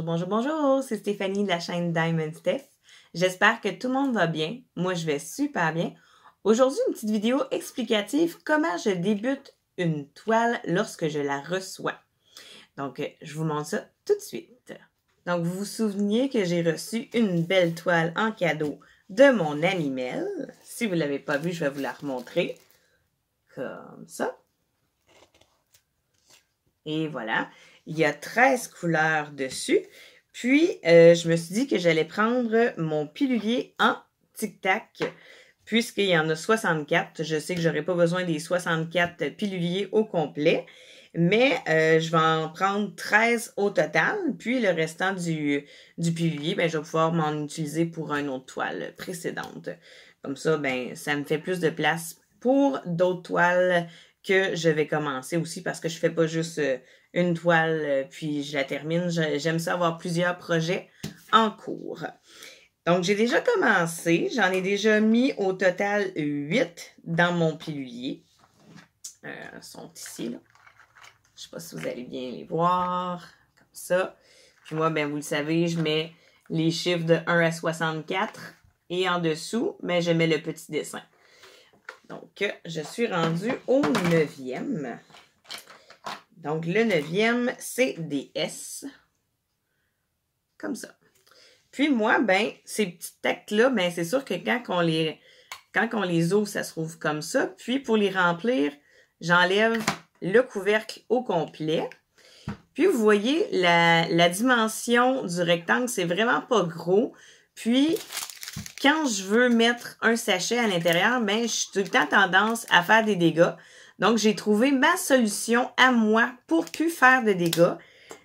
Bonjour, c'est Stéphanie de la chaîne Diamond Steph. J'espère que tout le monde va bien. Moi, je vais super bien. Aujourd'hui, une petite vidéo explicative comment je débute une toile lorsque je la reçois. Donc, je vous montre ça tout de suite. Donc, vous vous souveniez que j'ai reçu une belle toile en cadeau de mon ami Mel. Si vous ne l'avez pas vue, je vais vous la remontrer. Comme ça. Et voilà. Il y a 13 couleurs dessus. Puis, je me suis dit que j'allais prendre mon pilulier en tic-tac, puisqu'il y en a 64. Je sais que j'aurai pas besoin des 64 piluliers au complet, mais je vais en prendre 13 au total. Puis, le restant du pilulier, ben, je vais pouvoir m'en utiliser pour une autre toile précédente. Comme ça, ben, ça me fait plus de place pour d'autres toiles que je vais commencer aussi, parce que je fais pas juste une toile, puis je la termine. J'aime ça avoir plusieurs projets en cours. Donc, j'ai déjà commencé. J'en ai déjà mis au total 8 dans mon pilulier. Ils sont ici, là. Je sais pas si vous allez bien les voir. Comme ça. Puis moi, ben vous le savez, je mets les chiffres de 1 à 64. Et en dessous, ben, je mets le petit dessin. Donc, je suis rendue au 9e. Donc, le 9e, c'est des S. Comme ça. Puis moi, ben, ces petits tacs-là, ben, c'est sûr que quand on les ouvre, ça se trouve comme ça. Puis, pour les remplir, j'enlève le couvercle au complet. Puis, vous voyez, la dimension du rectangle, c'est vraiment pas gros. Puis, quand je veux mettre un sachet à l'intérieur, ben, je suis tout le temps tendance à faire des dégâts. Donc, j'ai trouvé ma solution à moi pour plus faire de dégâts.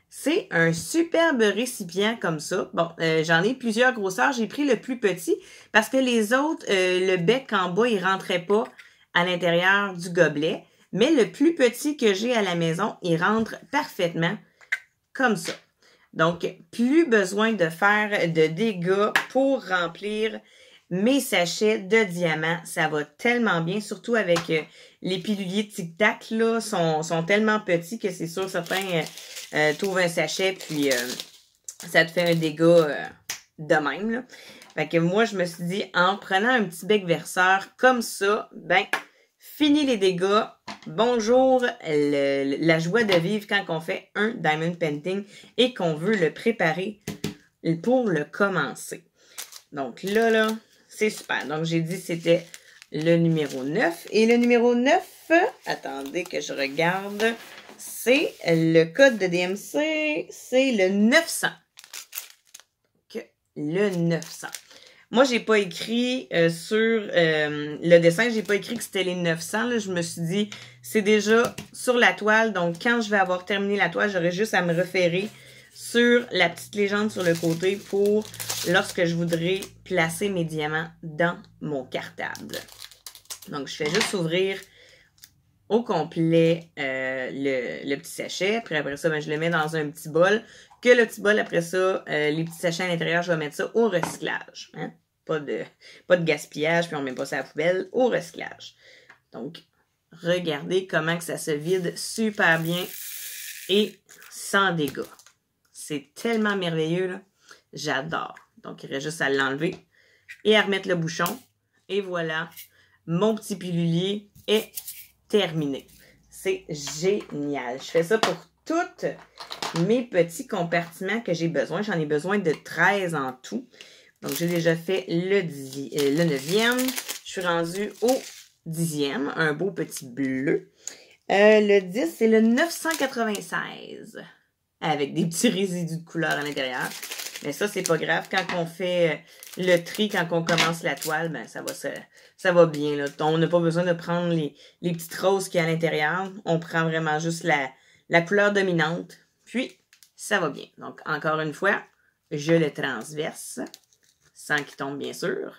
C'est un superbe récipient comme ça. Bon, j'en ai plusieurs grosseurs. J'ai pris le plus petit parce que les autres, le bec en bas, il rentrait pas à l'intérieur du gobelet. Mais le plus petit que j'ai à la maison, il rentre parfaitement comme ça. Donc, plus besoin de faire de dégâts pour remplir mes sachets de diamants. Ça va tellement bien, surtout avec les piluliers tic-tac, là, sont tellement petits que c'est sûr, certains, t'ouvres un sachet, puis ça te fait un dégât de même, là. Fait que moi, je me suis dit, en prenant un petit bec verseur comme ça, ben, fini les dégâts. Bonjour, la joie de vivre quand on fait un diamond painting et qu'on veut le préparer pour le commencer. Donc là, c'est super. Donc, j'ai dit c'était le numéro 9. Et le numéro 9, attendez que je regarde, c'est le code de DMC, c'est le 900. Donc, le 900. Moi, j'ai pas écrit sur le dessin, j'ai pas écrit que c'était les 900. Là. Je me suis dit, c'est déjà sur la toile. Donc, quand je vais avoir terminé la toile, j'aurai juste à me référer sur la petite légende sur le côté pour lorsque je voudrais placer mes diamants dans mon cartable. Donc, je fais juste ouvrir au complet le petit sachet. Puis après ça, ben, je le mets dans un petit bol. Que le petit bol, après ça, les petits sachets à l'intérieur, je vais mettre ça au recyclage. Hein? Pas de gaspillage, puis on met pas ça à la poubelle, au recyclage. Donc, regardez comment que ça se vide super bien et sans dégâts. C'est tellement merveilleux, là. J'adore. Donc, il reste juste à l'enlever et à remettre le bouchon. Et voilà, mon petit pilulier est terminé. C'est génial. Je fais ça pour tous mes petits compartiments que j'ai besoin. J'en ai besoin de 13 en tout. Donc, j'ai déjà fait le 9e. Je suis rendue au 10e. Un beau petit bleu. Le 10, c'est le 996. Avec des petits résidus de couleur à l'intérieur. Mais ça, c'est pas grave. Quand on fait le tri, quand on commence la toile, ben ça va bien. Là. On n'a pas besoin de prendre les petites roses qu'il y a à l'intérieur. On prend vraiment juste la couleur dominante. Puis, ça va bien. Donc, encore une fois, je le transverse. Sans qu'il tombe, bien sûr.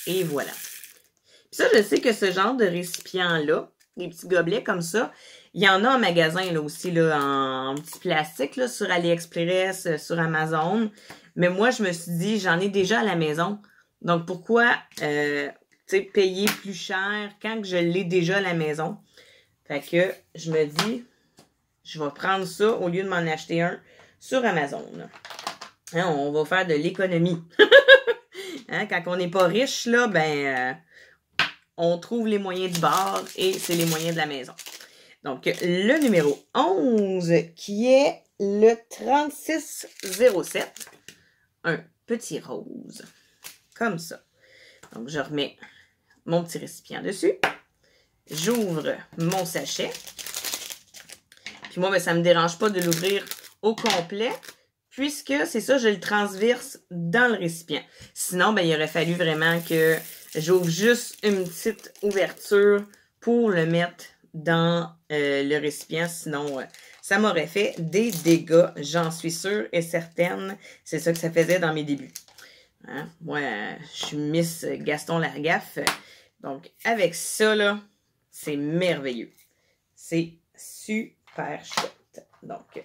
Et voilà. Puis ça, je sais que ce genre de récipient-là, des petits gobelets comme ça, il y en a en magasin là aussi, là, en petit plastique, là, sur AliExpress, sur Amazon. Mais moi, je me suis dit, j'en ai déjà à la maison. Donc, pourquoi payer plus cher quand que je l'ai déjà à la maison? Fait que je me dis, je vais prendre ça au lieu de m'en acheter un sur Amazon. Hein, on va faire de l'économie. Hein, quand on n'est pas riche, là, ben, on trouve les moyens du bord et c'est les moyens de la maison. Donc, le numéro 11, qui est le 3607. Un petit rose. Comme ça. Donc, je remets mon petit récipient dessus. J'ouvre mon sachet. Puis moi, ben, ça ne me dérange pas de l'ouvrir au complet, puisque c'est ça, je le transverse dans le récipient. Sinon, ben, il aurait fallu vraiment que j'ouvre juste une petite ouverture pour le mettre dans le récipient. Sinon, ça m'aurait fait des dégâts, j'en suis sûre et certaine. C'est ça que ça faisait dans mes débuts. Hein? Moi, je suis Miss Gaston Largaffe. Donc, avec ça, là, c'est merveilleux. C'est super chouette. Donc,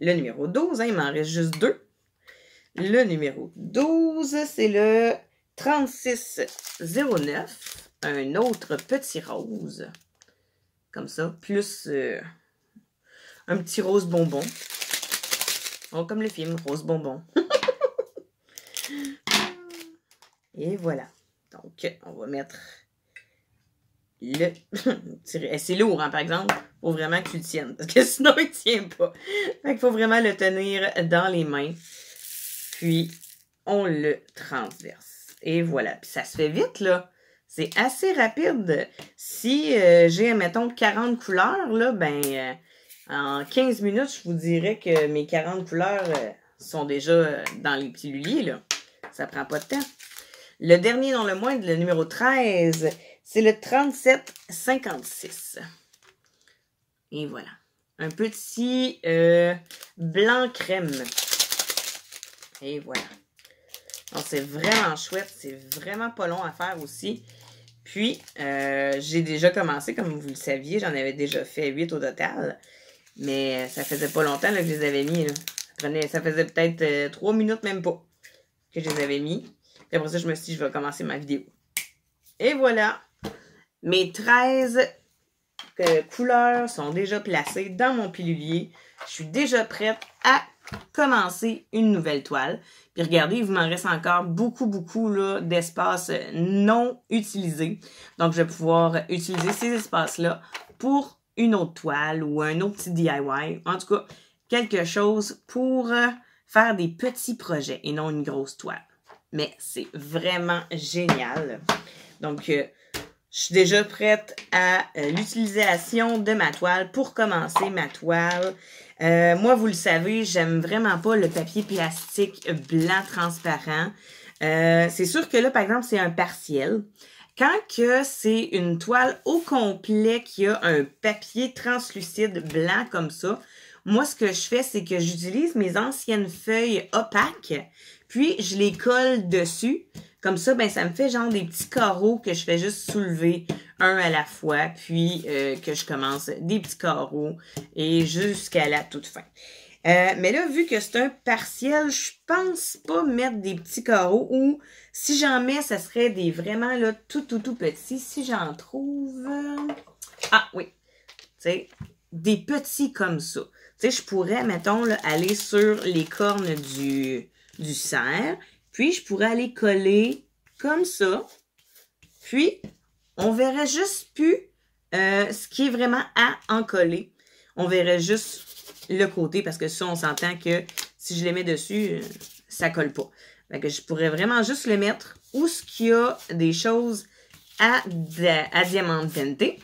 le numéro 12, hein, il m'en reste juste 2. Le numéro 12, c'est le 3609. Un autre petit rose. Comme ça. Plus un petit rose bonbon. Oh, comme le film, rose bonbon. Et voilà. Donc, on va mettre le... C'est lourd, hein, par exemple. Il faut vraiment que tu le tiennes. Parce que sinon, il ne tient pas. Fait qu'il faut vraiment le tenir dans les mains. Puis, on le transverse. Et voilà. Puis, ça se fait vite, là. C'est assez rapide. Si j'ai, mettons, 40 couleurs, là, ben, en 15 minutes, je vous dirais que mes 40 couleurs sont déjà dans les piluliers, là. Ça prend pas de temps. Le dernier, non le moindre, le numéro 13, c'est le 3756. Et voilà. Un petit blanc crème. Et voilà. Donc, c'est vraiment chouette. C'est vraiment pas long à faire aussi. Puis, j'ai déjà commencé, comme vous le saviez. J'en avais déjà fait 8 au total. Mais ça faisait pas longtemps là, que je les avais mis. Là. Ça faisait peut-être 3 minutes, même pas, que je les avais mis. Et après ça, je me suis dit, je vais commencer ma vidéo. Et voilà. Mes 13 couleurs sont déjà placées dans mon pilulier. Je suis déjà prête à commencer une nouvelle toile. Puis regardez, il m'en reste encore beaucoup d'espace non utilisé. Donc, je vais pouvoir utiliser ces espaces-là pour une autre toile ou un autre petit DIY. En tout cas, quelque chose pour faire des petits projets et non une grosse toile. Mais c'est vraiment génial. Donc, je suis déjà prête à l'utilisation de ma toile pour commencer ma toile. Moi, vous le savez, j'aime vraiment pas le papier plastique blanc transparent. C'est sûr que là, par exemple, c'est un partiel. Quand que c'est une toile au complet qui a un papier translucide blanc comme ça, moi, ce que je fais, c'est que j'utilise mes anciennes feuilles opaques, puis je les colle dessus. Comme ça, ben ça me fait genre des petits carreaux que je fais juste soulever un à la fois, puis que je commence des petits carreaux et jusqu'à la toute fin. Mais là, vu que c'est un partiel, je pense pas mettre des petits carreaux ou si j'en mets, ça serait des vraiment là tout petits. Si j'en trouve... Ah oui, tu sais, des petits comme ça. Tu sais, je pourrais, mettons, là, aller sur les cornes du cerf. Puis, je pourrais aller coller comme ça. Puis, on verrait juste plus ce qui est vraiment à en coller. On verrait juste le côté parce que ça, on s'entend que si je les mets dessus, ça colle pas. Fait que je pourrais vraiment juste le mettre où ce qu'il y a des choses à diamant teinté.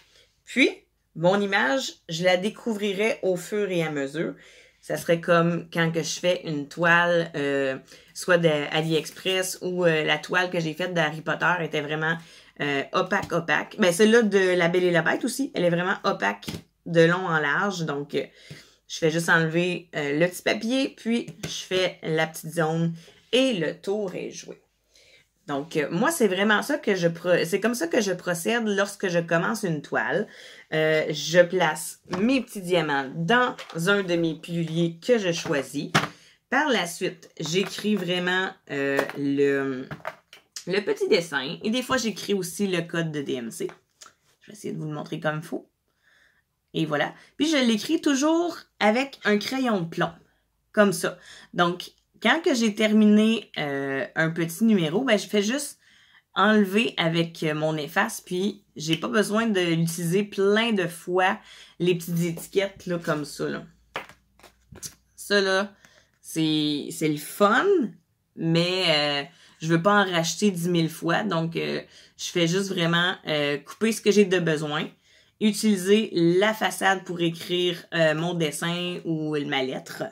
Puis, mon image, je la découvrirai au fur et à mesure. Ça serait comme quand que je fais une toile, soit d'AliExpress ou la toile que j'ai faite d'Harry Potter était vraiment opaque. Ben celle-là de La Belle et la Bête aussi, elle est vraiment opaque de long en large. Donc, je fais juste enlever le petit papier, puis je fais la petite zone et le tour est joué. Donc, moi, c'est vraiment ça que c'est comme ça que je procède lorsque je commence une toile. Je place mes petits diamants dans un de mes piluliers que je choisis. Par la suite, j'écris vraiment le petit dessin. Et des fois, j'écris aussi le code de DMC. Je vais essayer de vous le montrer comme il faut. Et voilà. Puis, je l'écris toujours avec un crayon de plomb. comme ça. Donc, quand que j'ai terminé un petit numéro, ben je fais juste enlever avec mon efface, puis j'ai pas besoin de l'utiliser plein de fois, les petites étiquettes là, comme ça. Là. Ça, là, c'est le fun, mais je veux pas en racheter 10 000 fois, donc je fais juste vraiment couper ce que j'ai de besoin, utiliser la façade pour écrire mon dessin ou ma lettre,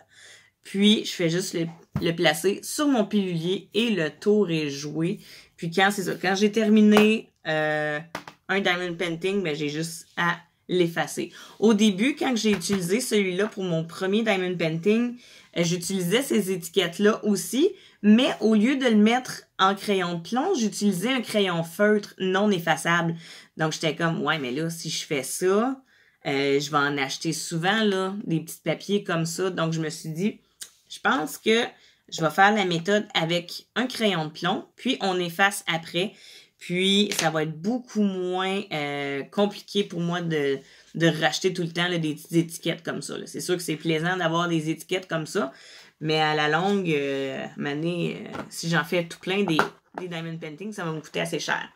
puis je fais juste le placer sur mon pilulier et le tour est joué. Puis quand c'est ça, quand j'ai terminé un diamond painting, ben j'ai juste à l'effacer. Au début, quand j'ai utilisé celui-là pour mon premier diamond painting, j'utilisais ces étiquettes-là aussi, mais au lieu de le mettre en crayon de plomb, j'utilisais un crayon feutre non effaçable. Donc j'étais comme, ouais, mais là, si je fais ça, je vais en acheter souvent, là, des petits papiers comme ça. Donc je me suis dit, je pense que je vais faire la méthode avec un crayon de plomb, puis on efface après. Puis, ça va être beaucoup moins compliqué pour moi de racheter tout le temps là, des petites étiquettes comme ça. C'est sûr que c'est plaisant d'avoir des étiquettes comme ça, mais à la longue, si j'en fais tout plein des diamond paintings, ça va me coûter assez cher.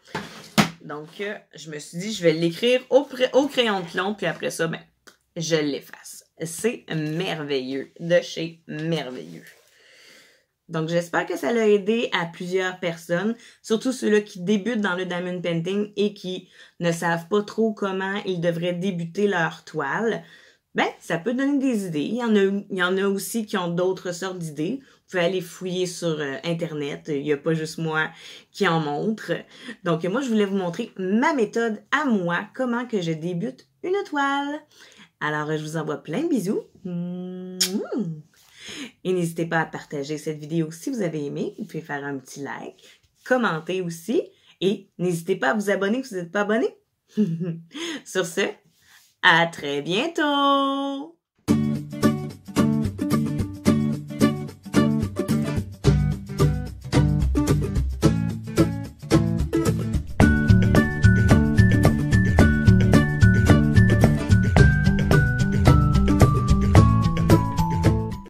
Donc, je me suis dit, je vais l'écrire au crayon de plomb, puis après ça, ben, je l'efface. C'est merveilleux, de chez Merveilleux. Donc, j'espère que ça l'a aidé à plusieurs personnes, surtout ceux-là qui débutent dans le diamond painting et qui ne savent pas trop comment ils devraient débuter leur toile. Ben, ça peut donner des idées. Il y en a aussi qui ont d'autres sortes d'idées. Vous pouvez aller fouiller sur Internet. Il n'y a pas juste moi qui en montre. Donc, moi, je voulais vous montrer ma méthode à moi, comment que je débute une toile. Alors, je vous envoie plein de bisous. Et n'hésitez pas à partager cette vidéo si vous avez aimé. Vous pouvez faire un petit like, commenter aussi. Et n'hésitez pas à vous abonner si vous n'êtes pas abonné. Sur ce, à très bientôt!